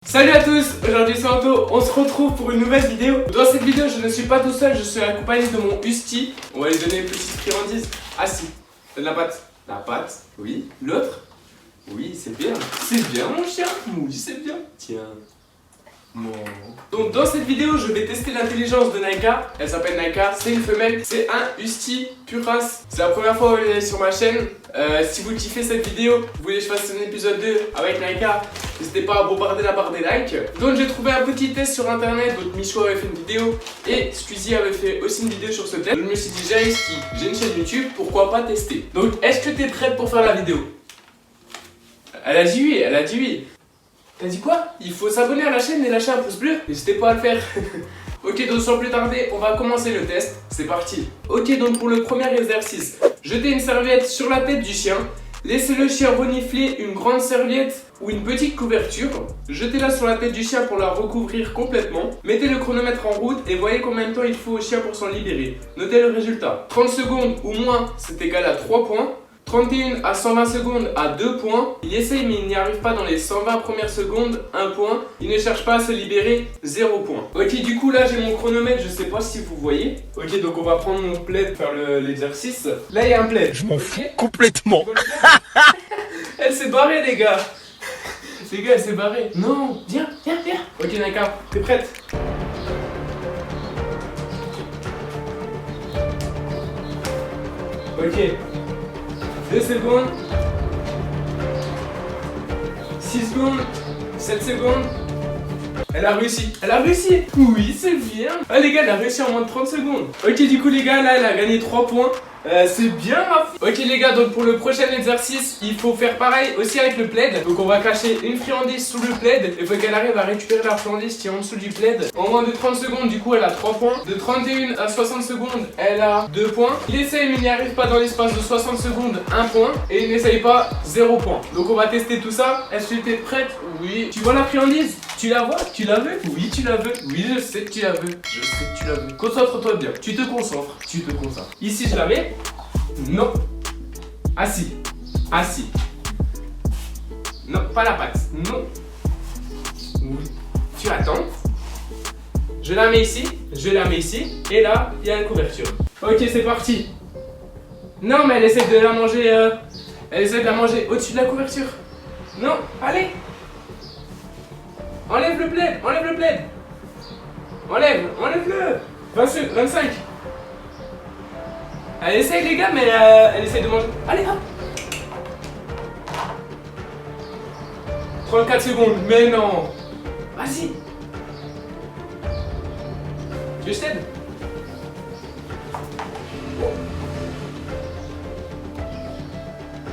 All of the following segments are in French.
Salut à tous, aujourd'hui c'est Anto, on se retrouve pour une nouvelle vidéo. Dans cette vidéo je ne suis pas tout seul, je suis accompagné de mon Usti. On va lui donner une petite friandise. Ah si, la pâte. La pâte, oui. L'autre, oui c'est bien. C'est bien mon chien, oui c'est bien. Tiens. Bon. Donc dans cette vidéo je vais tester l'intelligence de Naika. Elle s'appelle Naika, c'est une femelle, c'est un Husky pure race. C'est la première fois que vous allez sur ma chaîne. Si vous kiffez cette vidéo, vous voulez que je fasse un épisode 2 avec Naika, n'hésitez pas à bombarder la barre des likes. Donc j'ai trouvé un petit test sur internet, donc Micho avait fait une vidéo et Squeezie avait fait aussi une vidéo sur ce test. Je me suis dit j'ai une chaîne YouTube, pourquoi pas tester. Donc est-ce que t'es prête pour faire la vidéo? Elle a dit oui, elle a dit oui. T'as dit quoi? Il faut s'abonner à la chaîne et lâcher un pouce bleu. N'hésitez pas à le faire. Ok, donc sans plus tarder, on va commencer le test. C'est parti. Ok, donc pour le premier exercice, jetez une serviette sur la tête du chien. Laissez le chien renifler une grande serviette ou une petite couverture. Jetez-la sur la tête du chien pour la recouvrir complètement. Mettez le chronomètre en route et voyez combien de temps il faut au chien pour s'en libérer. Notez le résultat. 30 secondes ou moins, c'est égal à 3 points. 31 à 120 secondes à 2 points. Il essaye mais il n'y arrive pas dans les 120 premières secondes, 1 point. Il ne cherche pas à se libérer, 0 point. Ok, du coup là j'ai mon chronomètre, je sais pas si vous voyez. Ok, donc on va prendre mon plaid pour faire l'exercice. Là il y a un plaid. Je m'en fous complètement. Elle s'est barrée les gars. Les gars elle s'est barrée. Non, viens. Ok Naka, t'es prête? Ok. 2 secondes, 6 secondes, 7 secondes. Elle a réussi. Elle a réussi. Oui, c'est bien. Ah les gars, elle a réussi en moins de 30 secondes. Ok, du coup les gars, là, elle a gagné 3 points. C'est bien ma fille. Ok les gars, donc pour le prochain exercice, il faut faire pareil aussi avec le plaid. Donc on va cacher une friandise sous le plaid. Il faut qu'elle arrive à récupérer la friandise qui est en dessous du plaid. En moins de 30 secondes, du coup elle a 3 points. De 31 à 60 secondes, elle a 2 points. Il essaye mais il n'y arrive pas dans l'espace de 60 secondes, 1 point. Et il n'essaye pas, 0 point. Donc on va tester tout ça. Est-ce que tu es prête? Oui. Tu vois la friandise? Tu la vois? Tu la veux? Oui, tu la veux. Oui, je sais que tu la veux. Je sais que tu la veux. Concentre-toi bien. Tu te concentres. Tu te concentres. Ici, je la mets. Non. Assis. Assis. Non, pas la patte. Non. Oui. Tu attends. Je la mets ici. Je la mets ici. Et là, il y a une couverture. Ok, c'est parti. Non, mais elle essaie de la manger. Elle essaie de la manger au-dessus de la couverture. Non, allez. Enlève le plaid, enlève le plaid. Enlève-le. 25. Elle essaye les gars, mais elle essaye de manger. Allez hop. 34 secondes, mais non. Vas-y. Tu veux que je t'aide?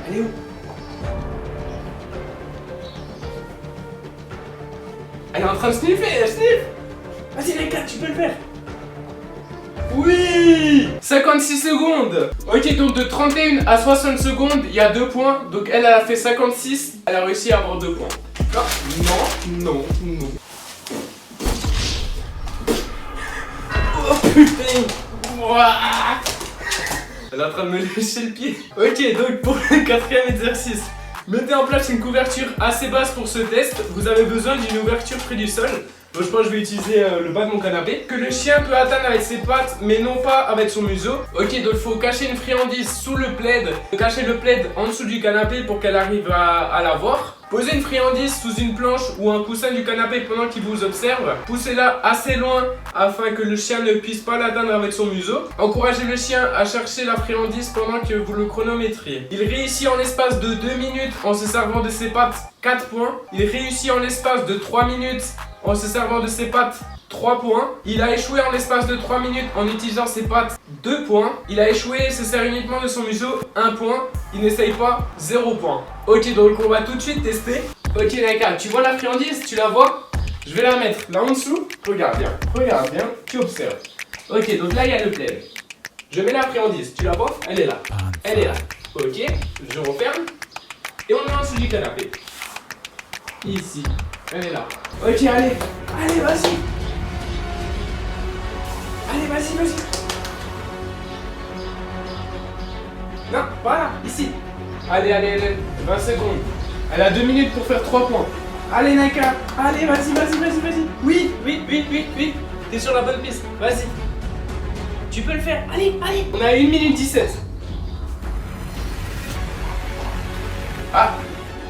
Elle est où? Elle est en train de sniffer, elle sniffe. Vas-y les gars, tu peux le faire. Oui, 56 secondes. Ok, donc de 31 à 60 secondes, il y a 2 points. Donc elle a fait 56, elle a réussi à avoir 2 points. Non. Oh putain. Ouah. Elle est en train de me lécher le pied. Ok, donc pour le 4e exercice, mettez en place une couverture assez basse pour ce test. Vous avez besoin d'une ouverture près du sol. Donc je pense que je vais utiliser le bas de mon canapé que le chien peut atteindre avec ses pattes mais non pas avec son museau. Ok, donc il faut cacher une friandise sous le plaid. Cacher le plaid en dessous du canapé pour qu'elle arrive à la voir. Posez une friandise sous une planche ou un coussin du canapé pendant qu'il vous observe. Poussez-la assez loin afin que le chien ne puisse pas l'atteindre avec son museau. Encouragez le chien à chercher la friandise pendant que vous le chronométriez. Il réussit en l'espace de 2 minutes en se servant de ses pattes, 4 points. Il réussit en l'espace de 3 minutes en se servant de ses pattes, 3 points. Il a échoué en l'espace de 3 minutes en utilisant ses pattes, 2 points. Il a échoué et se sert uniquement de son museau, 1 point. Il n'essaye pas, 0 point. Ok, donc on va tout de suite tester. Ok Naka, tu vois la friandise? Tu la vois? Je vais la mettre là en dessous. Regarde bien, tu observes. Ok, donc là il y a le plaid. Je mets la friandise, tu la vois? Elle est là. Ok, je referme. Et on est en dessous du canapé. Ici. Elle est là. Ok, allez, vas-y. Non, voilà, ici. Allez, 20 secondes. Elle a 2 minutes pour faire 3 points. Allez Naka, allez vas-y. Oui. T'es sur la bonne piste, vas-y. Tu peux le faire, allez. On a 1 minute 17. Ah,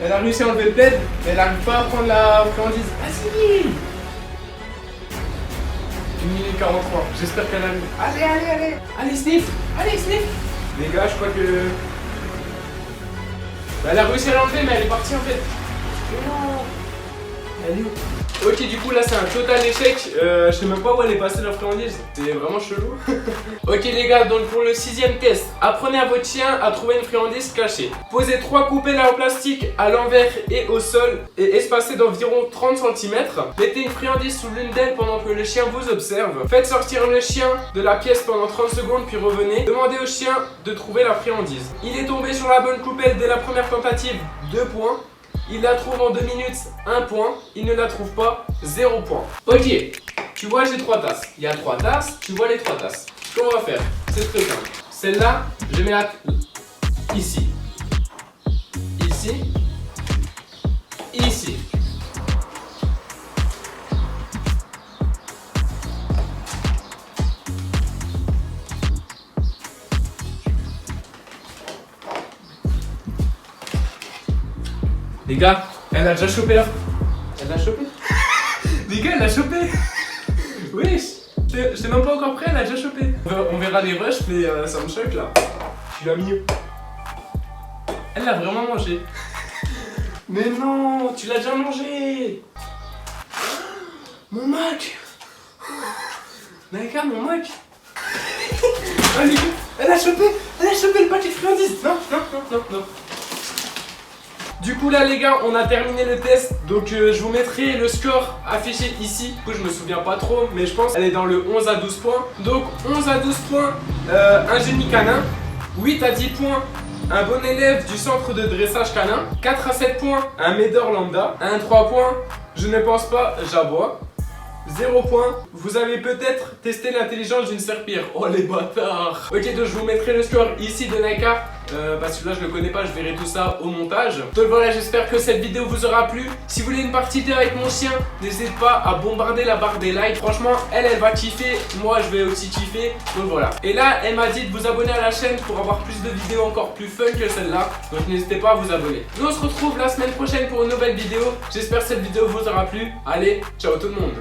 elle a réussi à enlever le plaid, mais elle n'arrive pas à prendre la friandise. Vas-y. 1 minute 43, j'espère qu'elle arrive. Allez Sniff. Les gars, je crois que... Bah, elle a réussi à l'enlever, mais elle est partie en fait. Non. Elle est où? Ok, du coup là c'est un total échec. Je sais même pas où elle est passée la friandise. C'est vraiment chelou. Ok les gars, donc pour le 6ème test, apprenez à votre chien à trouver une friandise cachée. Posez 3 coupelles en plastique à l'envers et au sol et espacées d'environ 30 cm. Mettez une friandise sous l'une d'elles pendant que le chien vous observe. Faites sortir le chien de la pièce pendant 30 secondes puis revenez. Demandez au chien de trouver la friandise. Il est tombé sur la bonne coupelle dès la première tentative, 2 points. Il la trouve en 2 minutes, 1 point. Il ne la trouve pas, 0 point. Ok, tu vois j'ai 3 tasses. Il y a 3 tasses, tu vois les 3 tasses. Ce qu'on va faire, c'est très simple. Celle-là, je mets la... ici. Les gars, elle a déjà chopé là. Elle l'a chopé. Les gars, elle l'a chopé. Oui, j'étais même pas encore prêt, elle a déjà chopé. On verra les rushs, mais ça me choque là. Tu l'as mis où? Elle l'a vraiment mangé. Mais non, tu l'as déjà mangé. Mon Mac. Naka, mon Mac. Oh les gars, elle a chopé le paquet de friandises. Non. Du coup là les gars, on a terminé le test. Donc je vous mettrai le score affiché ici. Du coup je me souviens pas trop, mais je pense qu'elle est dans le 11 à 12 points. Donc 11 à 12 points, un génie canin. 8 à 10 points, un bon élève du centre de dressage canin. 4 à 7 points, un médor lambda. 1 à 3 points, je ne pense pas, j'aboie. 0 point, vous avez peut-être testé l'intelligence d'une serpillère. Oh les bâtards. Ok, donc je vous mettrai le score ici de Naka, parce que là je le connais pas, je verrai tout ça au montage. Donc voilà, j'espère que cette vidéo vous aura plu. Si vous voulez une partie 2 avec mon chien, n'hésitez pas à bombarder la barre des likes. Franchement, elle va kiffer, moi je vais aussi kiffer. Donc voilà. Et là, elle m'a dit de vous abonner à la chaîne pour avoir plus de vidéos encore plus fun que celle-là. Donc n'hésitez pas à vous abonner. Nous on se retrouve la semaine prochaine pour une nouvelle vidéo. J'espère que cette vidéo vous aura plu. Allez, ciao tout le monde.